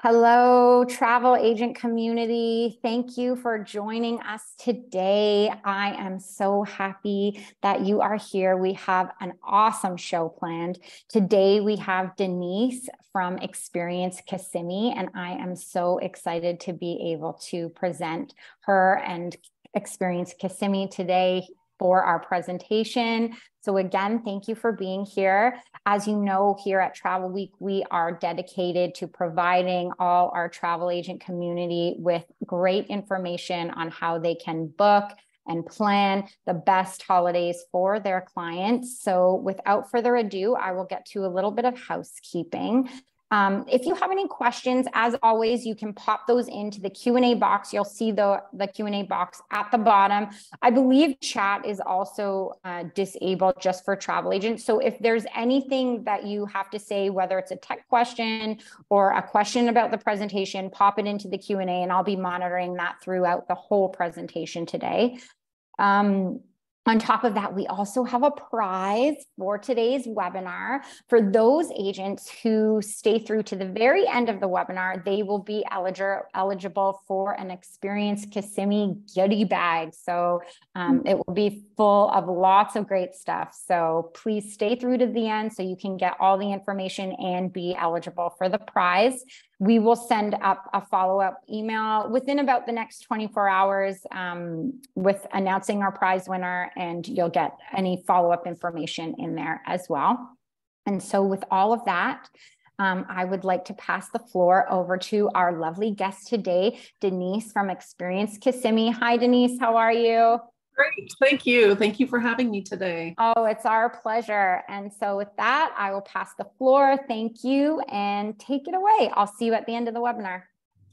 Hello, travel agent community. Thank you for joining us today. I am so happy that you are here. We have an awesome show planned. Today, we have Denise from Experience Kissimmee, and I am so excited to be able to present her and Experience Kissimmee today for our presentation. So again, thank you for being here. As you know, here at Travel Week, we are dedicated to providing all our travel agent community with great information on how they can book and plan the best holidays for their clients. So without further ado, I will get to a little bit of housekeeping. If you have any questions, as always, you can pop those into the Q&A box. You'll see the Q&A box at the bottom. I believe chat is also disabled just for travel agents. So if there's anything that you have to say, whether it's a tech question or a question about the presentation, pop it into the Q&A and I'll be monitoring that throughout the whole presentation today. On top of that, we also have a prize for today's webinar. For those agents who stay through to the very end of the webinar, they will be eligible for an Experience Kissimmee goodie bag. So it will be full of lots of great stuff. So please stay through to the end so you can get all the information and be eligible for the prize. We will send up a follow-up email within about the next 24 hours with announcing our prize winner, and you'll get any follow-up information in there as well. And so with all of that, I would like to pass the floor over to our lovely guest today, Denise from Experience Kissimmee. Hi, Denise, how are you? Great, thank you. Thank you for having me today. Oh, it's our pleasure. And so with that, I will pass the floor. Thank you and take it away. I'll see you at the end of the webinar.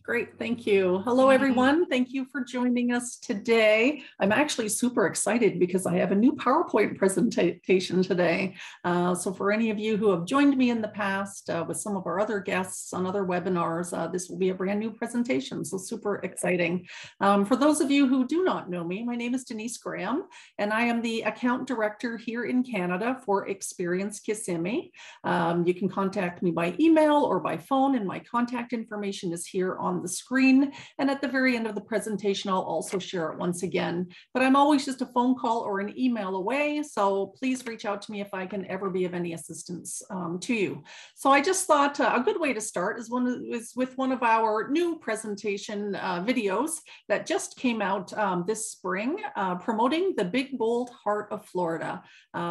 Great, thank you. Hello, everyone. Thank you for joining us today. I'm actually super excited because I have a new PowerPoint presentation today. So for any of you who have joined me in the past with some of our other guests on other webinars, this will be a brand new presentation, so super exciting. For those of you who do not know me, my name is Denise Graham, and I am the account director here in Canada for Experience Kissimmee. You can contact me by email or by phone, and my contact information is here on the screen, and at the very end of the presentation I'll also share it once again, but I'm always just a phone call or an email away, so please reach out to me if I can ever be of any assistance to you. So I just thought a good way to start is with one of our new presentation videos that just came out this spring, promoting the big bold heart of Florida.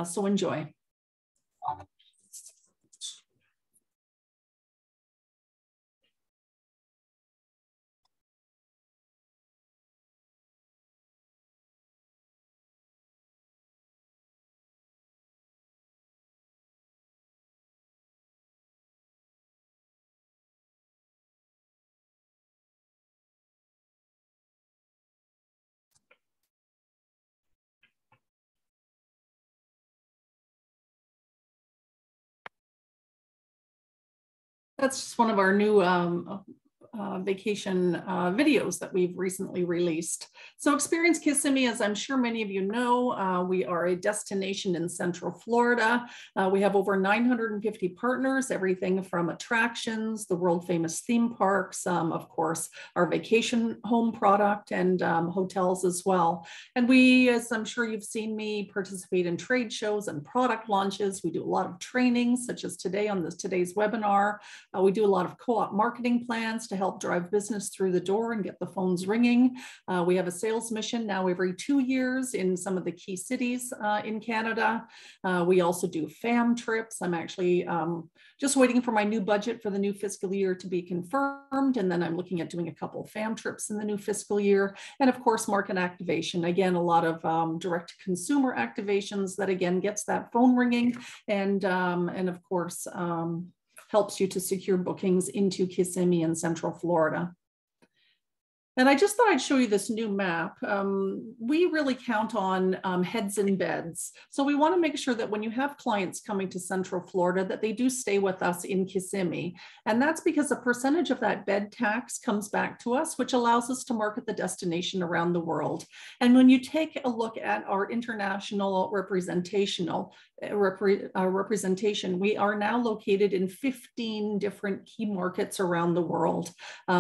So enjoy. That's just one of our new vacation videos that we've recently released. So Experience Kissimmee, as I'm sure many of you know, we are a destination in Central Florida. We have over 950 partners, everything from attractions, the world famous theme parks, of course, our vacation home product, and hotels as well. And we, as I'm sure you've seen me, participate in trade shows and product launches. We do a lot of trainings, such as today on today's webinar. We do a lot of co-op marketing plans to help drive business through the door and get the phones ringing. We have a sales mission now every 2 years in some of the key cities in Canada. We also do fam trips. I'm actually just waiting for my new budget for the new fiscal year to be confirmed, and then I'm looking at doing a couple of fam trips in the new fiscal year. And of course, market activation. Again, a lot of direct consumer activations that again gets that phone ringing, and of course, helps you to secure bookings into Kissimmee and Central Florida. And I just thought I'd show you this new map. We really count on heads in beds. So we want to make sure that when you have clients coming to Central Florida, that they do stay with us in Kissimmee. And that's because a percentage of that bed tax comes back to us, which allows us to market the destination around the world. And when you take a look at our international representation, representation. We are now located in 15 different key markets around the world.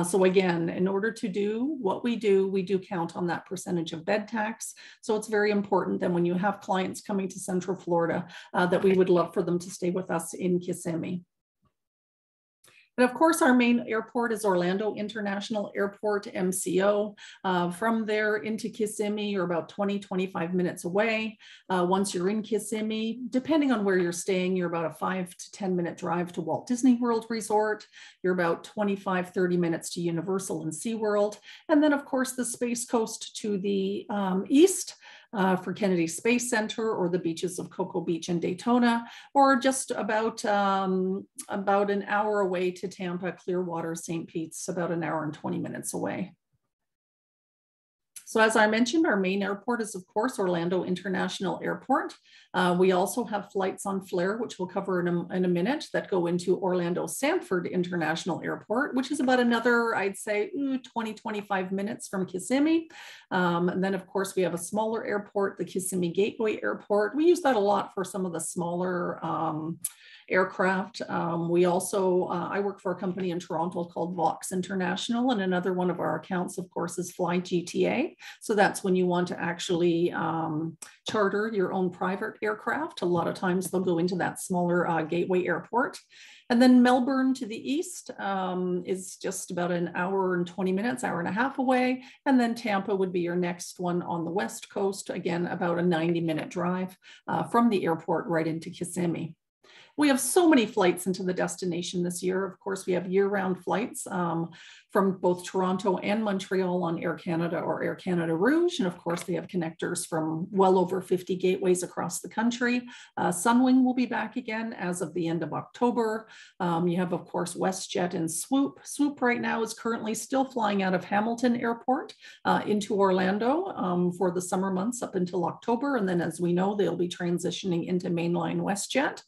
So again, in order to do what we do count on that percentage of bed tax. So it's very important that when you have clients coming to Central Florida, that we would love for them to stay with us in Kissimmee. And of course, our main airport is Orlando International Airport, MCO. From there into Kissimmee, you're about 20-25 minutes away. Once you're in Kissimmee, depending on where you're staying, you're about a 5 to 10 minute drive to Walt Disney World Resort. You're about 25-30 minutes to Universal and SeaWorld. And then, of course, the Space Coast to the east. For Kennedy Space Center or the beaches of Cocoa Beach and Daytona, or just about an hour away to Tampa, Clearwater, St. Pete's, about an hour and 20 minutes away. So as I mentioned, our main airport is, of course, Orlando International Airport. We also have flights on Flair, which we'll cover in a minute, that go into Orlando Sanford International Airport, which is about another, I'd say, 20-25 minutes from Kissimmee. And then, of course, we have a smaller airport, the Kissimmee Gateway Airport. We use that a lot for some of the smaller aircraft. We also, I work for a company in Toronto called Vox International, and another one of our accounts, of course, is Fly GTA. So that's when you want to actually charter your own private aircraft. A lot of times they'll go into that smaller gateway airport. And then Melbourne to the east is just about an hour and 20 minutes, hour and a half away. And then Tampa would be your next one on the west coast. Again, about a 90-minute drive from the airport right into Kissimmee. We have so many flights into the destination this year. Of course, we have year-round flights from both Toronto and Montreal on Air Canada or Air Canada Rouge. And of course, they have connectors from well over 50 gateways across the country. Sunwing will be back again as of the end of October. You have, of course, WestJet and Swoop. Swoop right now is currently still flying out of Hamilton Airport into Orlando for the summer months up until October. And then, as we know, they'll be transitioning into mainline WestJet.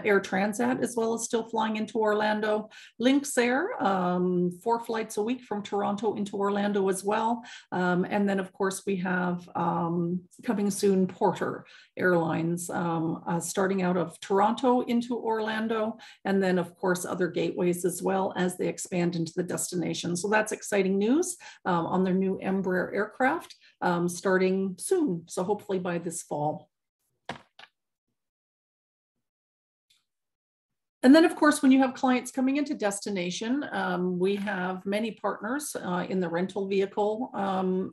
Air Transat as well as still flying into Orlando. Lynx Air, 4 flights a week from Toronto into Orlando as well. And then, of course, we have coming soon Porter Airlines starting out of Toronto into Orlando. And then, of course, other gateways as well as they expand into the destination. So that's exciting news on their new Embraer aircraft starting soon. So hopefully by this fall. And then, of course, when you have clients coming into destination, we have many partners in the rental vehicle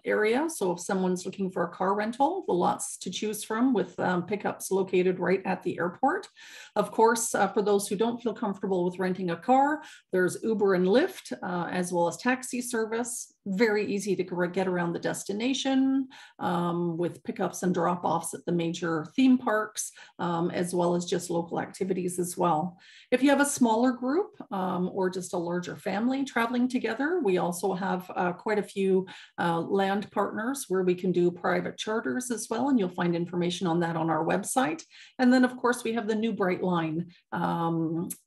area. So if someone's looking for a car rental, the lots to choose from with pickups located right at the airport. Of course, for those who don't feel comfortable with renting a car, there's Uber and Lyft, as well as taxi service. Very easy to get around the destination with pickups and drop-offs at the major theme parks, as well as just local activities as well. If you have a smaller group or just a larger family traveling together, we also have quite a few land partners where we can do private charters as well, and you'll find information on that on our website. And then, of course, we have the new Brightline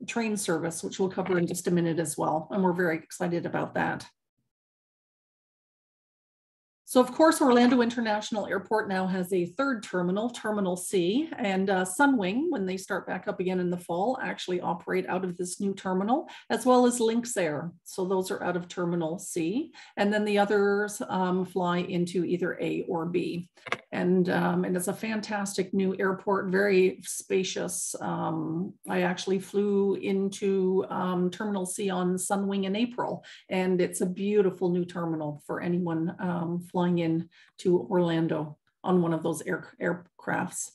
train service, which we'll cover in just a minute as well, and we're very excited about that. So, of course, Orlando International Airport now has a third terminal, Terminal C, and Sunwing, when they start back up again in the fall, actually operate out of this new terminal, as well as Lynx Air. So those are out of Terminal C, and then the others fly into either A or B. And it's a fantastic new airport, very spacious. I actually flew into Terminal C on Sunwing in April, and it's a beautiful new terminal for anyone flying in to Orlando on one of those aircrafts.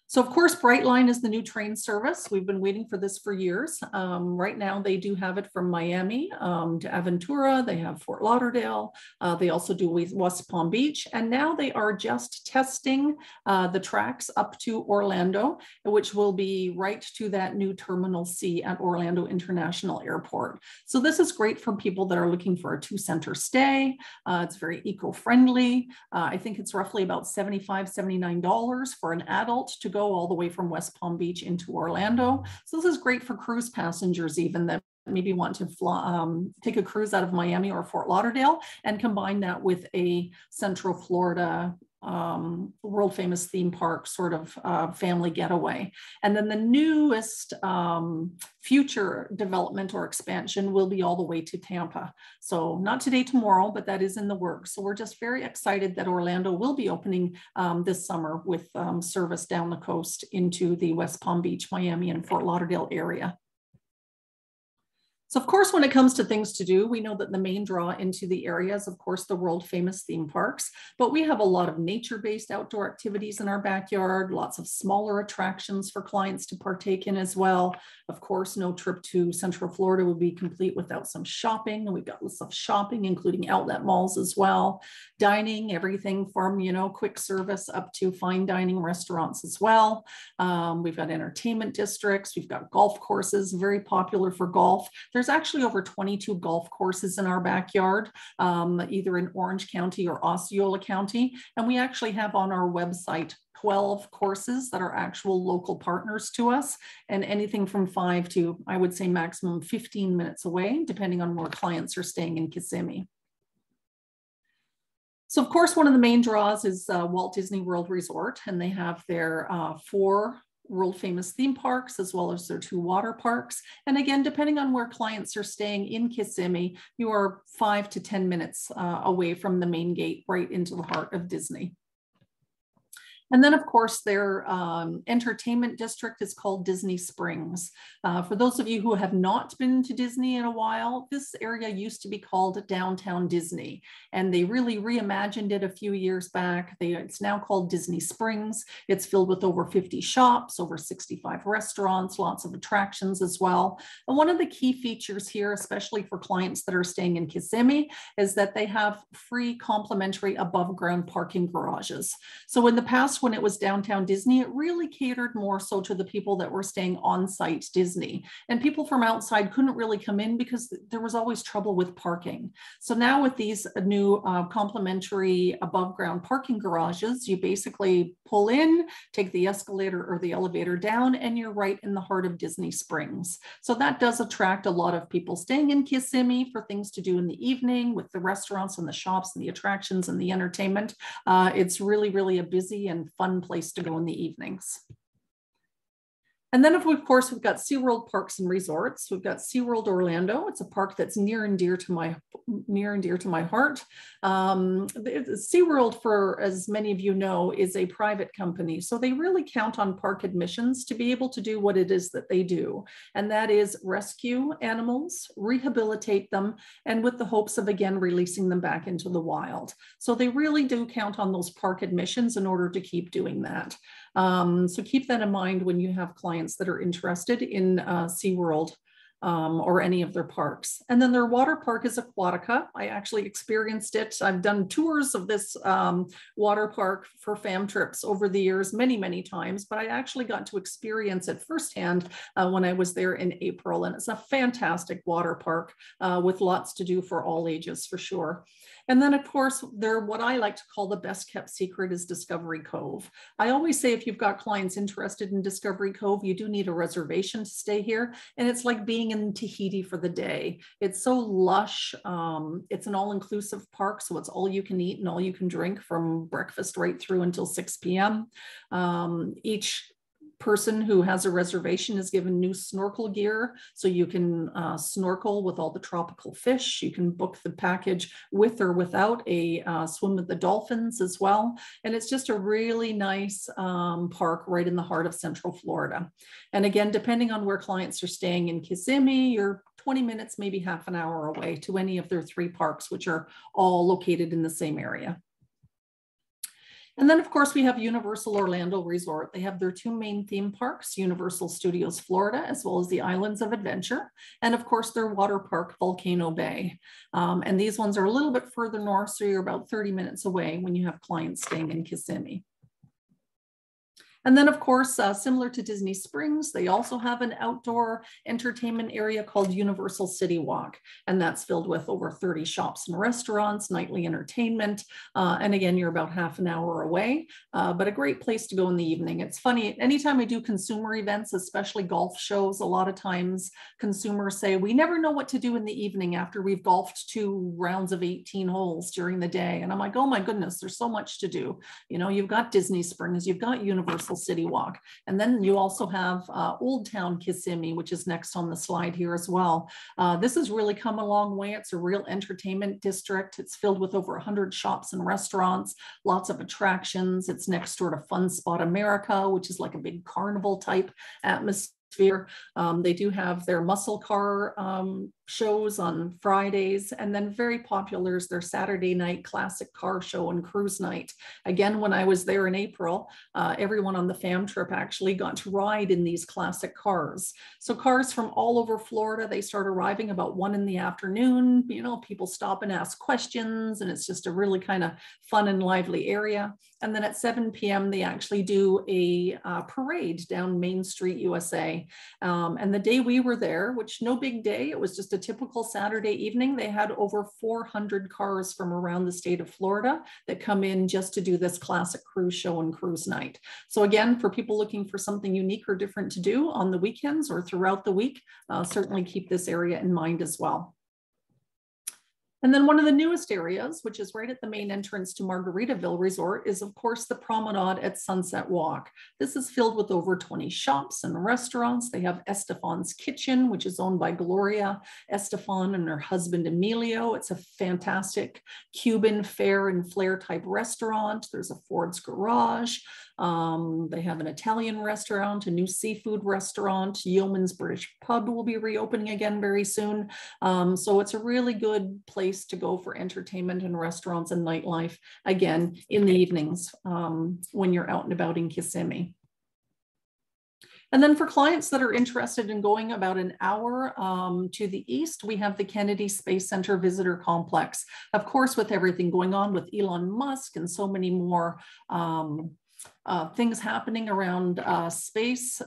So, of course, Brightline is the new train service. We've been waiting for this for years. Right now, they do have it from Miami to Aventura. They have Fort Lauderdale. They also do West Palm Beach. And now they are just testing the tracks up to Orlando, which will be right to that new Terminal C at Orlando International Airport. So this is great for people that are looking for a 2-center stay. It's very eco-friendly. I think it's roughly about $75, $79 for an adult to go all the way from West Palm Beach into Orlando. So this is great for cruise passengers even that maybe want to fly, take a cruise out of Miami or Fort Lauderdale and combine that with a Central Florida world famous theme park sort of family getaway. And then the newest future development or expansion will be all the way to Tampa. So not today, tomorrow, but that is in the works. So we're just very excited that Orlando will be opening this summer with service down the coast into the West Palm Beach, Miami, and Fort Lauderdale area. So of course, when it comes to things to do, we know that the main draw into the area is, of course, the world famous theme parks, but we have a lot of nature-based outdoor activities in our backyard, lots of smaller attractions for clients to partake in as well. Of course, no trip to Central Florida would be complete without some shopping, and we've got lots of shopping, including outlet malls as well. Dining, everything from, you know, quick service up to fine dining restaurants as well. We've got entertainment districts, we've got golf courses, very popular for golf. There's actually over 22 golf courses in our backyard, either in Orange County or Osceola County. And we actually have on our website 12 courses that are actual local partners to us, and anything from 5 to, I would say, maximum 15 minutes away, depending on where clients are staying in Kissimmee. So of course, one of the main draws is Walt Disney World Resort, and they have their 4 world famous theme parks, as well as their 2 water parks. And again, depending on where clients are staying in Kissimmee, you are 5 to 10 minutes away from the main gate, right into the heart of Disney. And then, of course, their entertainment district is called Disney Springs. For those of you who have not been to Disney in a while, this area used to be called Downtown Disney, and they really reimagined it a few years back. It's now called Disney Springs. It's filled with over 50 shops, over 65 restaurants, lots of attractions as well. And one of the key features here, especially for clients that are staying in Kissimmee, is that they have free complimentary above ground parking garages. So in the past, when it was Downtown Disney, it really catered more so to the people that were staying on site Disney, and people from outside couldn't really come in because there was always trouble with parking. So now with these new complimentary above ground parking garages, you basically pull in, take the escalator or the elevator down, and you're right in the heart of Disney Springs. So that does attract a lot of people staying in Kissimmee for things to do in the evening with the restaurants and the shops and the attractions and the entertainment. It's really, really a busy and fun place to go in the evenings. And then, of course, we've got SeaWorld Parks and Resorts. We've got SeaWorld Orlando. It's a park that's near and dear to my heart. SeaWorld, for as many of you know, is a private company. So they really count on park admissions to be able to do what it is that they do. And that is rescue animals, rehabilitate them, and with the hopes of, again, releasing them back into the wild. So they really do count on those park admissions in order to keep doing that. So keep that in mind when you have clients that are interested in SeaWorld or any of their parks. And then their water park is Aquatica. I actually experienced it. I've done tours of this water park for fam trips over the years, many, many times, but I actually got to experience it firsthand when I was there in April. And it's a fantastic water park with lots to do for all ages, for sure. And then, of course, what I like to call the best kept secret is Discovery Cove. I always say if you've got clients interested in Discovery Cove, you do need a reservation to stay here. And it's like being in Tahiti for the day. It's so lush. It's an all-inclusive park, so it's all you can eat and all you can drink from breakfast right through until 6 p.m. Each person who has a reservation is given new snorkel gear, so you can snorkel with all the tropical fish. You can book the package with or without a swim with the dolphins as well. And it's just a really nice park right in the heart of Central Florida. And again, depending on where clients are staying in Kissimmee, you're 20 minutes, maybe half an hour away to any of their 3 parks, which are all located in the same area. And then, of course, we have Universal Orlando Resort. They have their 2 main theme parks, Universal Studios Florida, as well as the Islands of Adventure. And of course, their water park, Volcano Bay. And these ones are a little bit further north, so you're about 30 minutes away when you have clients staying in Kissimmee. And then, of course, similar to Disney Springs, they also have an outdoor entertainment area called Universal City Walk. And that's filled with over 30 shops and restaurants, nightly entertainment. And again, you're about half an hour away, but a great place to go in the evening. It's funny, anytime I do consumer events, especially golf shows, a lot of times consumers say, we never know what to do in the evening after we've golfed 2 rounds of 18 holes during the day. And I'm like, oh my goodness, there's so much to do. You know, you've got Disney Springs, you've got Universal City Walk. And then you also have Old Town Kissimmee, which is next on the slide here as well. This has really come a long way. It's a real entertainment district. It's filled with over 100 shops and restaurants, lots of attractions. It's next door to Fun Spot America, which is like a big carnival type atmosphere. They do have their muscle car shows on Fridays, and then very popular is their Saturday night classic car show and cruise night. Again, when I was there in April, everyone on the fam trip actually got to ride in these classic cars. So cars from all over Florida, they start arriving about 1 in the afternoon. You know, people stop and ask questions, and it's just a really kind of fun and lively area. And then at 7 p.m., they actually do a parade down Main Street, USA. And the day we were there, which no big day, it was just a typical Saturday evening, they had over 400 cars from around the state of Florida that come in just to do this classic cruise show and cruise night. So again, for people looking for something unique or different to do on the weekends or throughout the week, certainly keep this area in mind as well. And then one of the newest areas, which is right at the main entrance to Margaritaville Resort, is of course the promenade at Sunset Walk. This is filled with over 20 shops and restaurants. They have Estefan's Kitchen, which is owned by Gloria Estefan and her husband Emilio. It's a fantastic Cuban fare and flair type restaurant. There's a Ford's Garage. They have an Italian restaurant, a new seafood restaurant. Yeoman's British Pub will be reopening again very soon. So it's a really good place to go for entertainment and restaurants and nightlife, again, in the evenings when you're out and about in Kissimmee. And then for clients that are interested in going about an hour to the east, we have the Kennedy Space Center Visitor Complex. Of course, with everything going on with Elon Musk and so many more things happening around space,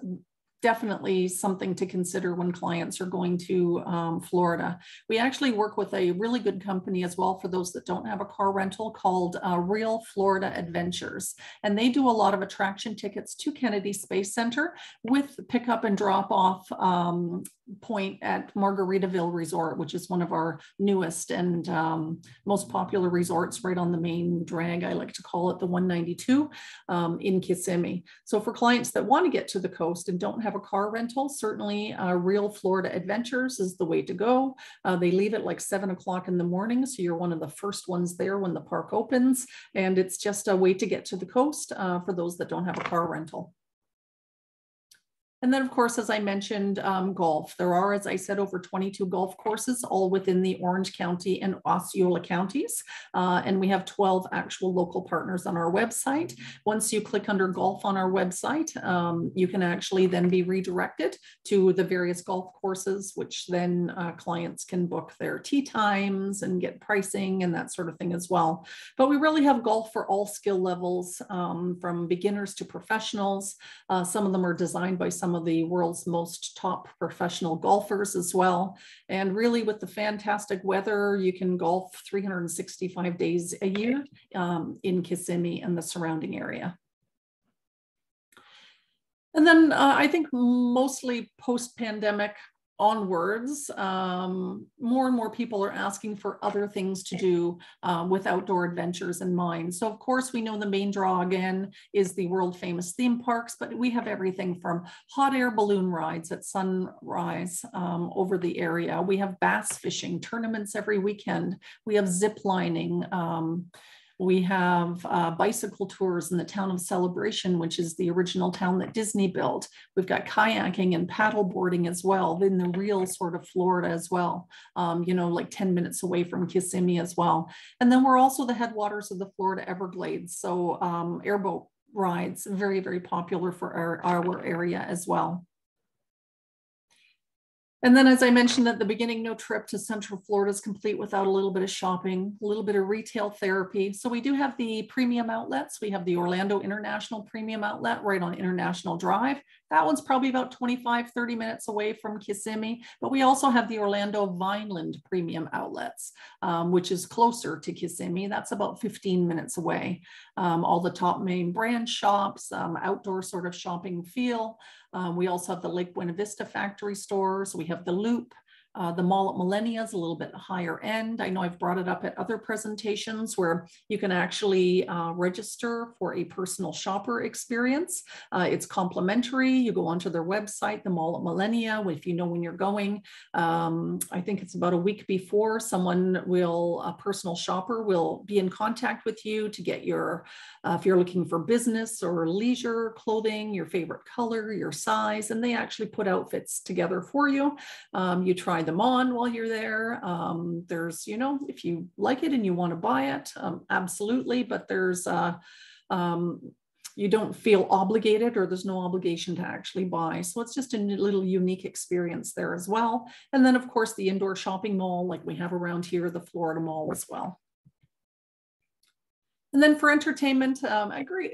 definitely something to consider when clients are going to Florida. We actually work with a really good company as well for those that don't have a car rental called Real Florida Adventures. And they do a lot of attraction tickets to Kennedy Space Center with pickup and drop off point at Margaritaville Resort, which is one of our newest and most popular resorts right on the main drag, I like to call it the 192 in Kissimmee. So for clients that want to get to the coast and don't have a car rental, certainly Real Florida Adventures is the way to go. They leave at like 7 o'clock in the morning, so you're one of the first ones there when the park opens, and it's just a way to get to the coast for those that don't have a car rental. And then, of course, as I mentioned, golf. There are, as I said, over 22 golf courses, all within the Orange County and Osceola counties. And we have 12 actual local partners on our website. Once you click under golf on our website, you can actually then be redirected to the various golf courses, which then clients can book their tee times and get pricing and that sort of thing as well. But we really have golf for all skill levels, from beginners to professionals. Some of them are designed by some of the world's most top professional golfers as well. And really with the fantastic weather, you can golf 365 days a year in Kissimmee and the surrounding area. And then I think mostly post-pandemic onwards, more and more people are asking for other things to do with outdoor adventures in mind. So of course, we know the main draw again is the world famous theme parks, but we have everything from hot air balloon rides at sunrise over the area. We have bass fishing tournaments every weekend. We have zip lining. We have bicycle tours in the town of Celebration, which is the original town that Disney built. We've got kayaking and paddle boarding as well in the real sort of Florida as well, you know, like 10 minutes away from Kissimmee as well. And then we're also the headwaters of the Florida Everglades. So airboat rides, very, very popular for our area as well. And then, as I mentioned at the beginning, no trip to Central Florida is complete without a little bit of shopping, a little bit of retail therapy. So we do have the premium outlets. We have the Orlando International Premium Outlet right on International Drive. That one's probably about 25, 30 minutes away from Kissimmee. But we also have the Orlando Vineland Premium Outlets, which is closer to Kissimmee. That's about 15 minutes away. All the top main brand shops, outdoor sort of shopping feel. We also have the Lake Buena Vista factory stores. We have the Loop, the mall at Millennia is a little bit higher end. I know I've brought it up at other presentations where you can actually register for a personal shopper experience. It's complimentary. You go onto their website, the mall at Millennia, if you know when you're going. I think it's about a week before, a personal shopper will be in contact with you to get your, if you're looking for business or leisure clothing, your favorite color, your size, and they actually put outfits together for you. You try them on while you're there. There's, if you like it and you want to buy it, absolutely, but there's, you don't feel obligated, or there's no obligation to actually buy. So it's just a little unique experience there as well. And then of course the indoor shopping mall, like we have around here, the Florida Mall as well. And then for entertainment,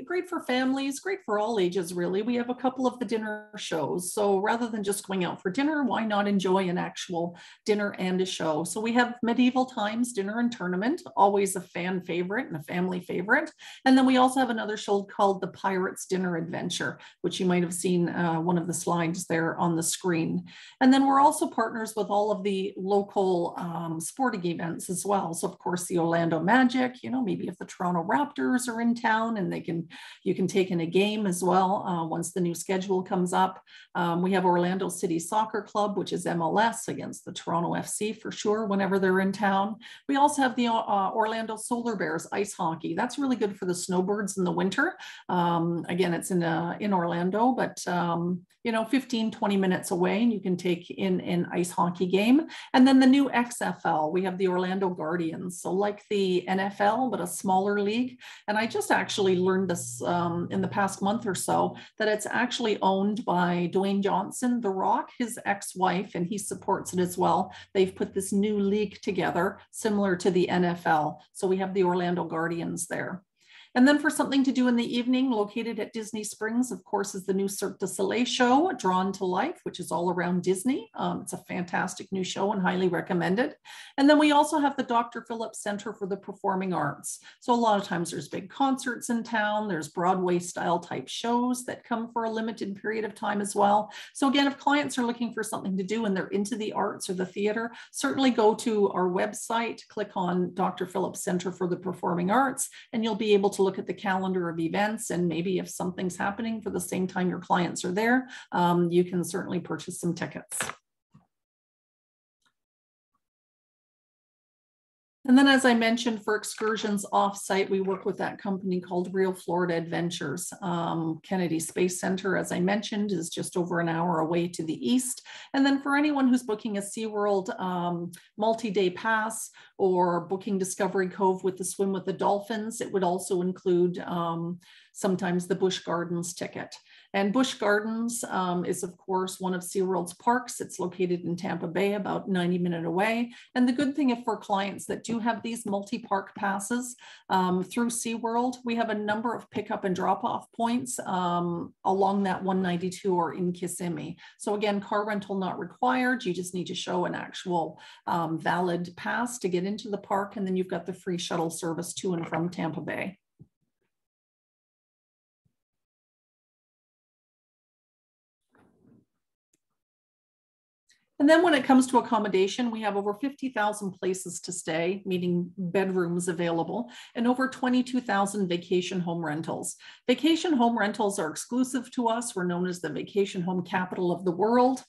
great for families, great for all ages, really. We have a couple of the dinner shows. So rather than just going out for dinner, why not enjoy an actual dinner and a show? So we have Medieval Times Dinner and Tournament, always a fan favorite and a family favorite. And then we also have another show called The Pirates Dinner Adventure, which you might have seen one of the slides there on the screen. And then we're also partners with all of the local sporting events as well. So of course, the Orlando Magic, maybe if the Toronto Raptors are in town, and you can take in a game as well once the new schedule comes up. We have Orlando City Soccer Club, which is MLS, against the Toronto FC for sure whenever they're in town. We also have the Orlando Solar Bears ice hockey. That's really good for the snowbirds in the winter. Again, it's in Orlando, but 15, 20 minutes away, and you can take in an ice hockey game. And then the new XFL, we have the Orlando Guardians. So like the NFL, but a smaller league. And I just actually learned this in the past month or so, that it's actually owned by Dwayne Johnson, The Rock, his ex-wife, and he supports it as well. They've put this new league together, similar to the NFL. So we have the Orlando Guardians there. And then for something to do in the evening, located at Disney Springs, of course, is the new Cirque du Soleil show, Drawn to Life, which is all around Disney. It's a fantastic new show and highly recommended. And then we also have the Dr. Phillips Center for the Performing Arts. So a lot of times there's big concerts in town. There's Broadway style type shows that come for a limited period of time as well. So again, if clients are looking for something to do and they're into the arts or the theater, certainly go to our website, click on Dr. Phillips Center for the Performing Arts, and you'll be able to look at the calendar of events, and maybe if something's happening for the same time your clients are there, you can certainly purchase some tickets. And then, as I mentioned, for excursions off-site, we work with that company called Real Florida Adventures. Kennedy Space Center, as I mentioned, is just over an hour away to the east. And then for anyone who's booking a SeaWorld multi-day pass, or booking Discovery Cove with the Swim with the Dolphins, it would also include sometimes the Busch Gardens ticket. And Busch Gardens is, of course, one of SeaWorld's parks. It's located in Tampa Bay, about 90 minutes away. And the good thing for clients that do have these multi-park passes through SeaWorld, we have a number of pickup and drop-off points along that 192 or in Kissimmee. So again, car rental not required. You just need to show an actual valid pass to get into the park. And then you've got the free shuttle service to and from Tampa Bay. And then when it comes to accommodation, we have over 50,000 places to stay, meaning bedrooms available, and over 22,000 vacation home rentals. Vacation home rentals are exclusive to us. We're known as the vacation home capital of the world.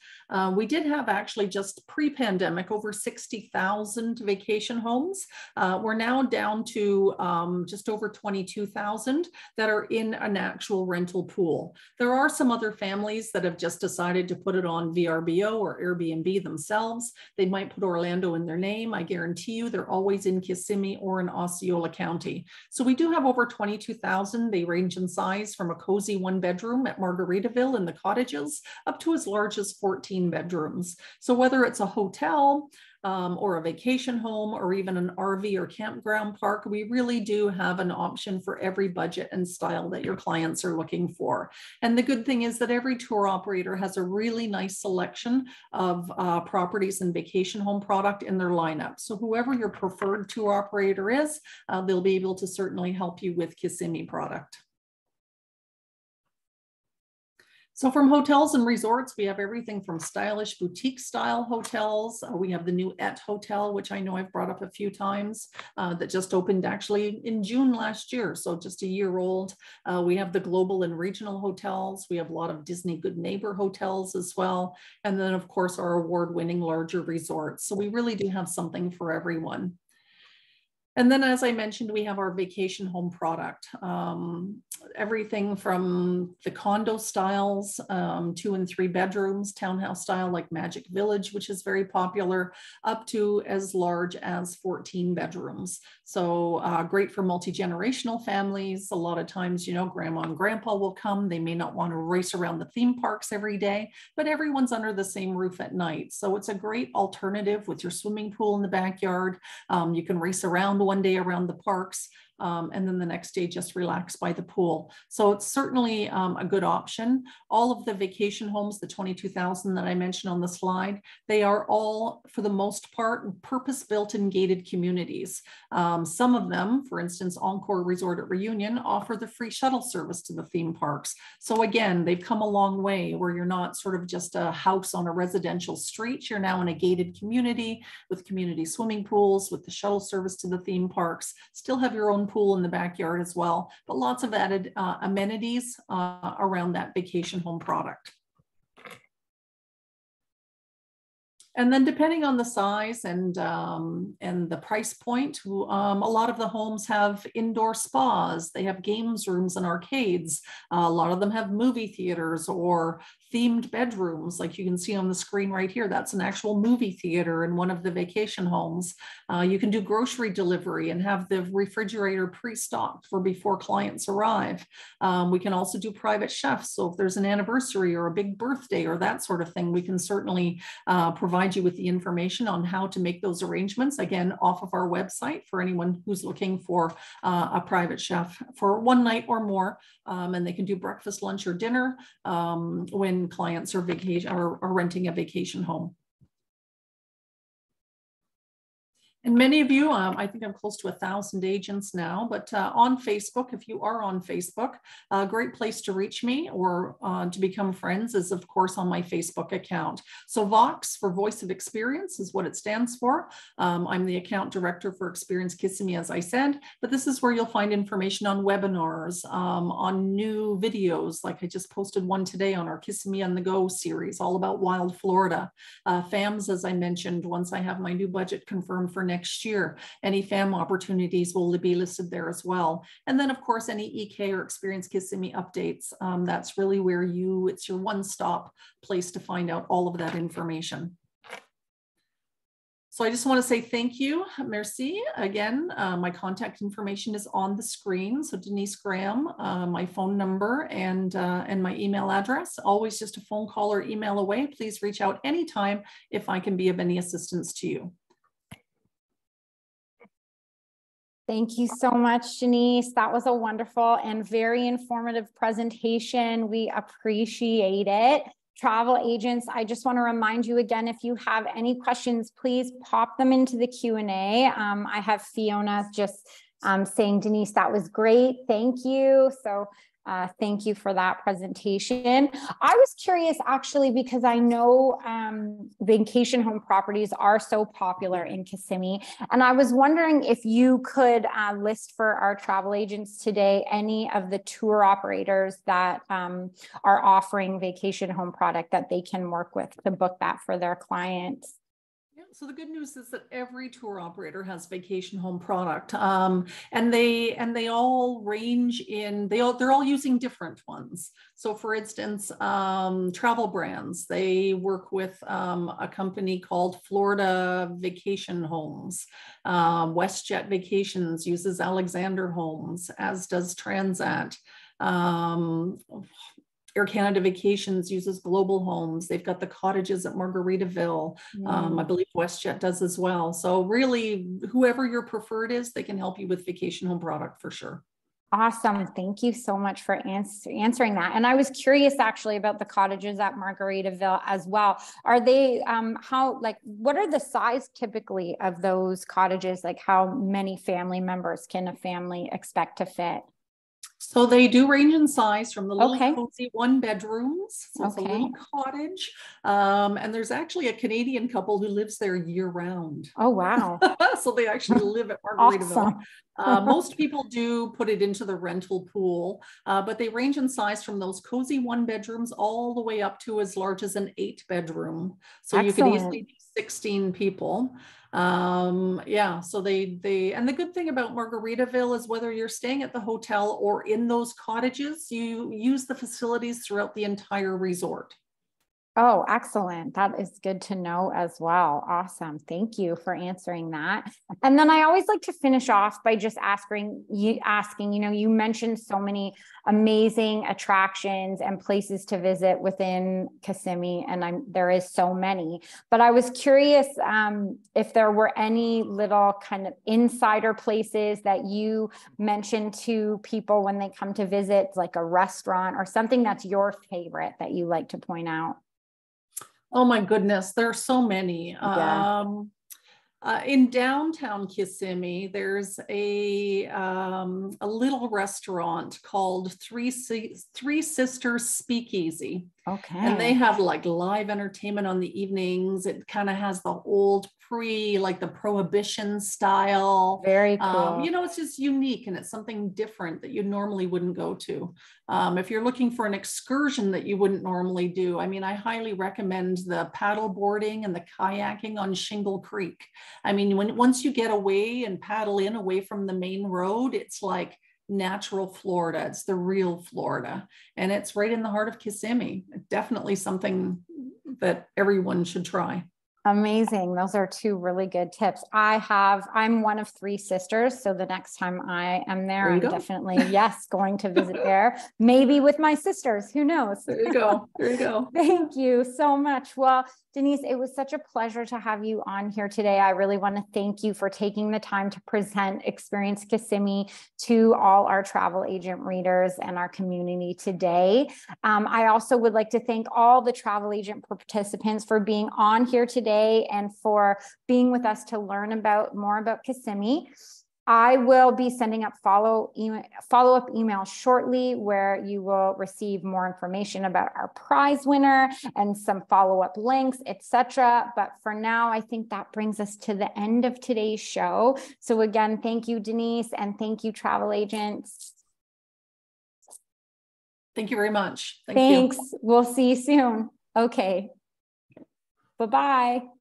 We did have actually just pre-pandemic over 60,000 vacation homes. We're now down to just over 22,000 that are in an actual rental pool. There are some other families that have just decided to put it on VRBO or Airbnb Airbnb themselves. They might put Orlando in their name. I guarantee you they're always in Kissimmee or in Osceola County. So we do have over 22,000. They range in size from a cozy 1-bedroom at Margaritaville in the cottages up to as large as 14 bedrooms. So whether it's a hotel, or a vacation home, or even an RV or campground park, we really do have an option for every budget and style that your clients are looking for. And the good thing is that every tour operator has a really nice selection of properties and vacation home product in their lineup. So whoever your preferred tour operator is, they'll be able to certainly help you with Kissimmee product. So from hotels and resorts, we have everything from stylish boutique style hotels. We have the new Et Hotel, which I know I've brought up a few times, that just opened actually in June last year, so just a year old. We have the global and regional hotels. We have a lot of Disney Good Neighbor hotels as well. And then of course our award-winning larger resorts. So we really do have something for everyone. And then, as I mentioned, we have our vacation home product. Everything from the condo styles, 2 and 3 bedrooms, townhouse style like Magic Village, which is very popular, up to as large as 14 bedrooms. So great for multi-generational families. A lot of times, you know, grandma and grandpa will come. They may not want to race around the theme parks every day, but everyone's under the same roof at night. So it's a great alternative with your swimming pool in the backyard. You can race around one day around the parks, and then the next day just relax by the pool. So it's certainly a good option. All of the vacation homes, the 22,000 that I mentioned on the slide, they are all, for the most part, purpose-built and gated communities. Some of them, for instance, Encore Resort at Reunion, offer the free shuttle service to the theme parks. So again, they've come a long way where you're not sort of just a house on a residential street. You're now in a gated community with community swimming pools, with the shuttle service to the theme parks. Still have your own pool in the backyard as well, but lots of added amenities around that vacation home product. And then depending on the size and the price point, a lot of the homes have indoor spas. They have games rooms and arcades. A lot of them have movie theaters or themed bedrooms, like you can see on the screen right here. That's an actual movie theater in one of the vacation homes. You can do grocery delivery and have the refrigerator pre-stocked for before clients arrive. We can also do private chefs. So if there's an anniversary or a big birthday or that sort of thing, we can certainly provide you with the information on how to make those arrangements, again, off of our website for anyone who's looking for a private chef for one night or more. And they can do breakfast, lunch, or dinner when clients are renting a vacation home. And many of you, I think I'm close to 1,000 agents now, but on Facebook, if you are on Facebook, a great place to reach me or to become friends is, of course, on my Facebook account. So Vox, for Voice of Experience, is what it stands for. I'm the account director for Experience Kissimmee, as I said, but this is where you'll find information on webinars, on new videos, like I just posted one today on our Kissimmee on the Go series, all about wild Florida. FAMs, as I mentioned, once I have my new budget confirmed for next year, any FAM opportunities will be listed there as well. And then of course, any EK or Experience Kissimmee updates, that's really where it's your one-stop place to find out all of that information. So I just want to say thank you, merci. Again, my contact information is on the screen. So Denise Graham, my phone number and my email address, always just a phone call or email away. Please reach out anytime if I can be of any assistance to you. Thank you so much, Denise. That was a wonderful and very informative presentation. We appreciate it. Travel agents, I just want to remind you again, if you have any questions, please pop them into the Q&A. I have Fiona just saying, Denise, that was great. Thank you. So thank you for that presentation. I was curious, actually, because I know vacation home properties are so popular in Kissimmee, and I was wondering if you could list for our travel agents today any of the tour operators that are offering vacation home product that they can work with to book that for their clients. Yeah, so the good news is that every tour operator has vacation home product, and they all range in they're all using different ones. So, for instance, travel brands, they work with a company called Florida Vacation Homes. WestJet Vacations uses Alexander Homes, as does Transat. Um, Air Canada Vacations uses Global Homes. They've got the cottages at Margaritaville. I believe WestJet does as well. So really, whoever your preferred is, they can help you with vacation home product for sure. Awesome. Thank you so much for answering that. And I was curious actually about the cottages at Margaritaville as well. Are they, what are the size typically of those cottages? Like how many family members can a family expect to fit? So they do range in size from the little cozy 1 bedrooms. So it's a little cottage. And there's actually a Canadian couple who lives there year round. Oh, wow. So they actually live at Margaritaville. Awesome. Most people do put it into the rental pool, but they range in size from those cozy 1 bedrooms all the way up to as large as an 8 bedroom. So you could easily do 16 people. Yeah, so and the good thing about Margaritaville is whether you're staying at the hotel or in those cottages, you use the facilities throughout the entire resort. Oh, excellent. That is good to know as well. Awesome. Thank you for answering that. And then I always like to finish off by just asking, you mentioned so many amazing attractions and places to visit within Kissimmee, and there is so many, but I was curious if there were any little kind of insider places that you mentioned to people when they come to visit, like a restaurant or something that's your favorite that you like to point out. Oh my goodness, there are so many. Yeah. In downtown Kissimmee, there's a little restaurant called Three Sisters Speakeasy. Okay. And they have like live entertainment on the evenings. It kind of has the old like the Prohibition style. Very cool. It's just unique and it's something different that you normally wouldn't go to. If you're looking for an excursion that you wouldn't normally do, I mean, I highly recommend the paddle boarding and the kayaking on Shingle Creek. I mean, once you get away and paddle in away from the main road, it's like natural Florida. It's the real Florida. And it's right in the heart of Kissimmee. Definitely something that everyone should try. Amazing. Those are two really good tips. I'm one of 3 sisters. So the next time I am there, I'm definitely, going to visit there, maybe with my sisters, who knows? There you go. There you go. Thank you so much. Well, Denise, it was such a pleasure to have you on here today. I really want to thank you for taking the time to present Experience Kissimmee to all our travel agent readers and our community today. I also would like to thank all the travel agent participants for being on here today and for being with us to learn more about Kissimmee. I will be sending up follow-up emails shortly where you will receive more information about our prize winner and some follow-up links, etc. But for now, I think that brings us to the end of today's show. So again, thank you, Denise, and thank you, travel agents. Thank you very much. Thanks. We'll see you soon. Okay. Bye-bye.